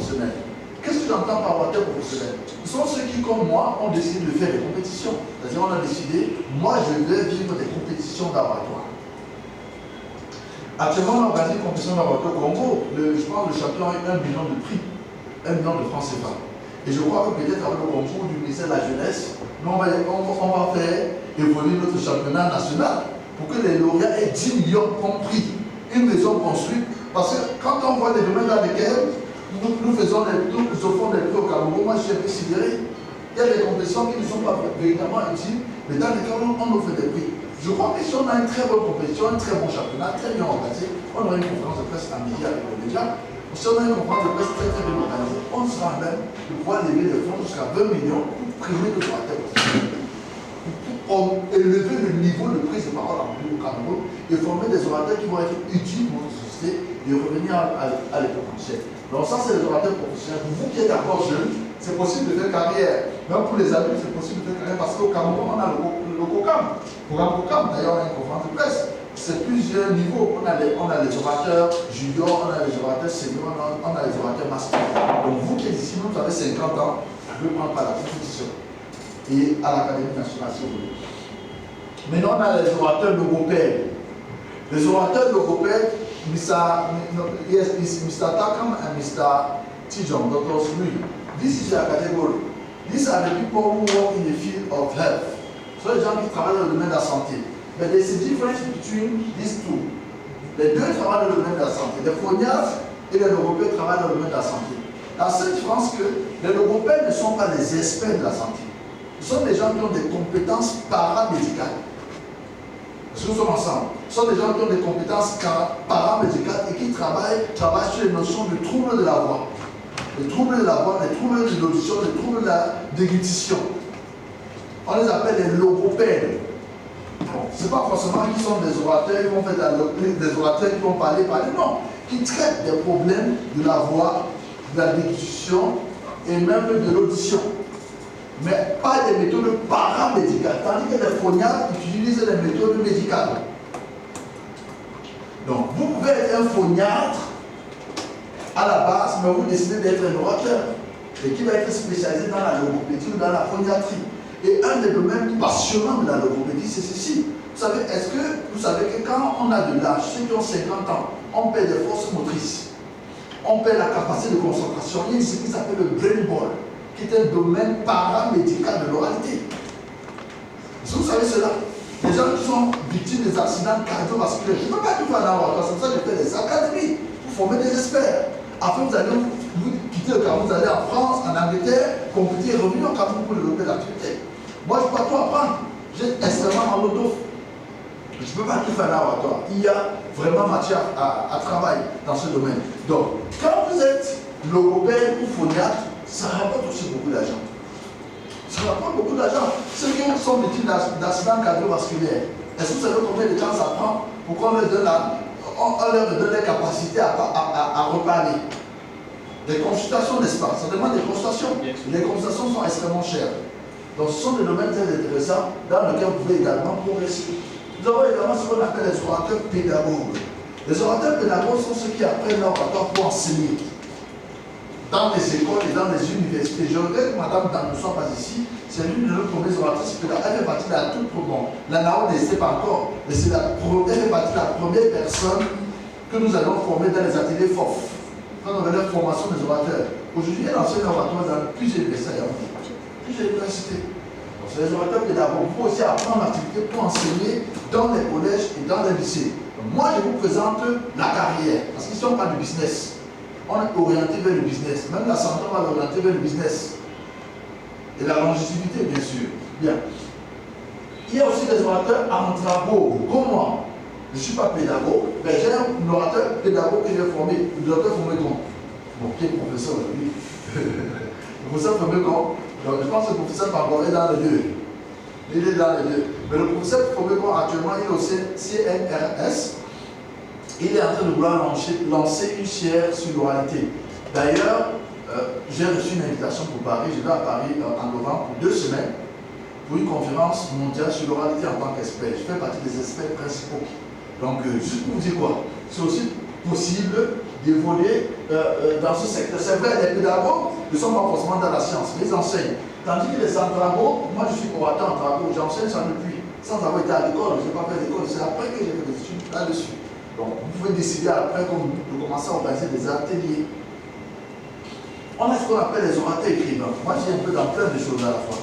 professionnels. Qu'est-ce que j'entends par orateur professionnel? Ce sont ceux qui, comme moi, ont décidé de faire des compétitions. C'est-à-dire, on a décidé, moi, je vais vivre des compétitions d'oratoire. Actuellement, on organise une compétition d'oratoire au Congo. Je pense que le champion a eu 1 million de prix, 1 million de francs CFA. Et je crois que peut-être avec le concours du ministère de la Jeunesse, nous, on va faire évoluer notre championnat national pour que les lauréats aient 10 millions compris, une maison construite. Parce que quand on voit des domaines dans lesquels nous offrons des prix au Cameroun, moi je suis un peu sidéré. Il y a des compétitions qui ne sont pas véritablement utiles, mais dans lesquelles on offre des prix. Je crois que si on a une très bonne compétition, un très bon championnat, très bien organisé, on aura une conférence de presse à midi avec les médias. Si on a une conférence de presse très très bien organisée, on sera à même de pouvoir lever des fonds jusqu'à 20 millions pour primer nos orateurs. Pour élever le niveau de prise de parole en public au Cameroun et former des orateurs qui vont être utiles pour notre société et revenir à l'époque ancienne. Donc ça, c'est les orateurs professionnels. Pour vous qui êtes encore jeunes, c'est possible de faire carrière. Même pour les adultes, c'est possible de faire carrière parce qu'au Cameroun, on a le COCAM. Programme COCAM, d'ailleurs, on a une conférence de presse. C'est plusieurs niveaux. On a les orateurs juniors, on a les orateurs seniors, on a les orateurs masters. Donc vous qui êtes ici, vous avez 50 ans, vous pouvez prendre part à la compétition et à l'Académie nationale si vous voulez. Maintenant, on a les orateurs logopèdes. Les orateurs logopèdes, Mr. Takam and Mr. Tijong, Dr. Sui, this is your category. These are the people who work in the field of health. Ce sont les gens qui travaillent dans le domaine de la santé. But there's a difference between these two. Les deux travaillent dans le domaine de la santé. Les phoniatres et les logopèdes travaillent dans le domaine de la santé. La seule différence est que les logopèdes ne sont pas des experts de la santé. Ce sont des gens qui ont des compétences paramédicales. Parce que nous sommes ensemble. Ce sont des gens qui ont des compétences paramédicales et qui travaillent sur les notions de troubles de la voix. Les troubles de la voix, les troubles de l'audition, les troubles de la déglutition. On les appelle les logopèdes. Bon, ce n'est pas forcément qu'ils sont des orateurs, ils vont faire des orateurs qui vont parler, non. Qui traitent des problèmes de la voix, de la déglutition et même de l'audition. Mais pas des méthodes paramédicales, tandis que les phoniatres utilisent les méthodes médicales. Donc, vous pouvez être un phoniatre à la base, mais vous décidez d'être un orateur, et qui va être spécialisé dans la logopédie ou dans la phoniatrie. Et un des domaines passionnants de la logopédie, c'est ceci. Vous savez, est-ce que vous savez que quand on a de l'âge, ceux qui ont 50 ans, on perd des forces motrices, on perd la capacité de concentration. Il y a ce qui s'appelle le brain ball, qui est un domaine paramédical de l'oralité. Est-ce que vous savez cela? Les gens qui sont victimes des accidents cardiovasculaires, je ne peux pas tout faire dans votre c'est pour ça que je fais des académies pour former des experts. Après, vous allez vous quitter le Cameroun, vous allez en France, en Angleterre, compétir et revenir au Cameroun pour développer l'activité. Moi, je ne peux pas tout apprendre. J'ai extrêmement mal au dos. Je ne peux pas tout faire dans votre. Il y a vraiment matière à travailler dans ce domaine. Donc, quand vous êtes logopède ou phoniatre, ça rapporte aussi beaucoup d'argent. Ça rapporte beaucoup d'argent. Ceux qui sont victimes d'accidents cardiovasculaires, est-ce que vous savez combien de temps ça prend pour qu'on leur donne la capacité à reparler? Des consultations, n'est-ce pas? Ça demande des consultations. Les consultations sont extrêmement chères. Donc ce sont des domaines très intéressants dans lesquels vous pouvez également progresser. Nous avons également ce qu'on appelle les orateurs pédagogues. Les orateurs pédagogues sont ceux qui apprennent l'oratoire pour enseigner. Dans les écoles et dans les universités. Je regrette que Mme Dan ne soit pas ici. C'est l'une de nos premières oratrices pédagogues. Elle fait partie de la toute première. La NAO ne sait pas encore. Mais elle fait partie de la première personne que nous allons former dans les ateliers FOF. Quand on va la formation des orateurs. Aujourd'hui, elle enseigne l'oratoire dans plusieurs universités. Plusieurs universités. Donc, c'est les orateurs pédagogues. Il faut aussi apprendre l'activité pour enseigner dans les collèges et dans les lycées. Donc, moi, je vous présente la carrière. Parce qu'ils ne sont pas du business. On est orienté vers le business. Même la santé, on va l'orienter vers le business. Et la longévité, bien sûr. Bien. Il y a aussi des orateurs andragogues. Comment? Je ne suis pas pédagogue, mais j'ai un orateur pédagogue que j'ai formé. Le docteur formé comme. Bon, qui est professeur aujourd'hui? Le professeur formé comme. Donc, je pense que le professeur Pangor est dans les deux. Il est dans les deux. Mais le professeur formé comme actuellement, il est au CNRS. Il est en train de vouloir lancer une chaire sur l'oralité. D'ailleurs, j'ai reçu une invitation pour Paris. Je vais à Paris en novembre pour 2 semaines pour une conférence mondiale sur l'oralité en tant qu'expert. Je fais partie des experts principaux. Donc, juste pour vous dire quoi, c'est aussi possible d'évoluer dans ce secteur. C'est vrai, les pédagogues ne sont pas forcément dans la science, mais ils enseignent. Tandis que les centrabos, moi je suis orateur en travaux, j'enseigne ça depuis, sans avoir été à l'école, je n'ai pas fait d'école, c'est après que j'ai fait des études là-dessus. Donc vous pouvez décider après de commencer à organiser des ateliers. On a ce qu'on appelle les orateurs écrivains. Moi j'ai un peu dans plein de choses à la fois.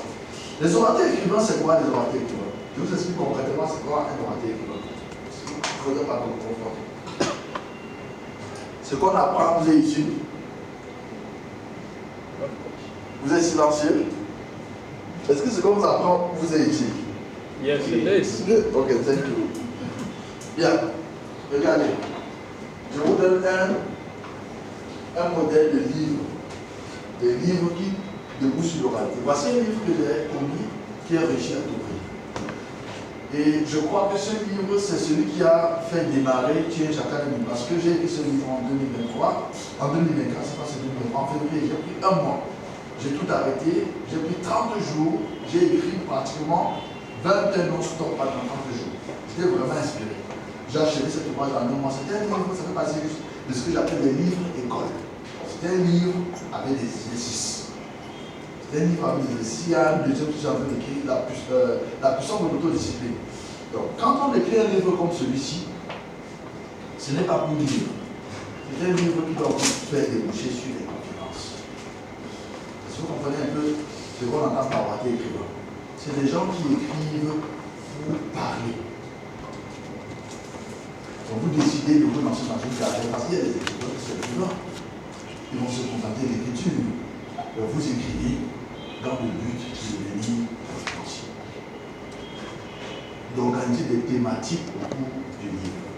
Les orateurs écrivains, c'est quoi les orateurs écrivains? Je vous explique concrètement c'est quoi un orateur écrivain. Il ne faudrait pas trop confondre. Ce qu'on apprend, vous êtes ici. Vous êtes silencieux. Est-ce que ce qu'on vous apprend, vous êtes ici? Yes, it is. Ok, thank you. Bien. Regardez. Je vous donne un modèle de livre. Des livres qui débouchent sur l'oralité. Voici un livre que j'ai commis qui est réussi à tout prix. Et je crois que ce livre, c'est celui qui a fait démarrer Change Academy. Parce que j'ai écrit ce livre en 2023, en 2024, c'est pas 2023, en février, j'ai pris un mois. J'ai tout arrêté, j'ai pris 30 jours, j'ai écrit pratiquement 21 non-stop pendant 30 jours. J'étais vraiment inspiré. J'ai acheté cet ouvrage en un mois. C'était un livre, ça fait partie de ce que j'appelle des livres écoles. C'était un livre avec des exercices. C'était un livre avec des exercices. Il y a un deuxième que j'ai en train d'écrire, la puissance de l'autodiscipline. Donc, quand on écrit un livre comme celui-ci, ce n'est pas pour lire. C'est un livre qui doit vous faire déboucher sur les conférences. Si vous comprenez un peu ce qu'on entend par orateur écrivain, c'est des gens qui écrivent pour parler. Donc vous décidez de vous lancer dans une carrière parce qu'il y a des écrivains qui sont écrivains. Ils vont se contenter de l'écriture. Vous écrivez dans le but de devenir conférencier. D'organiser des thématiques au cours du livre.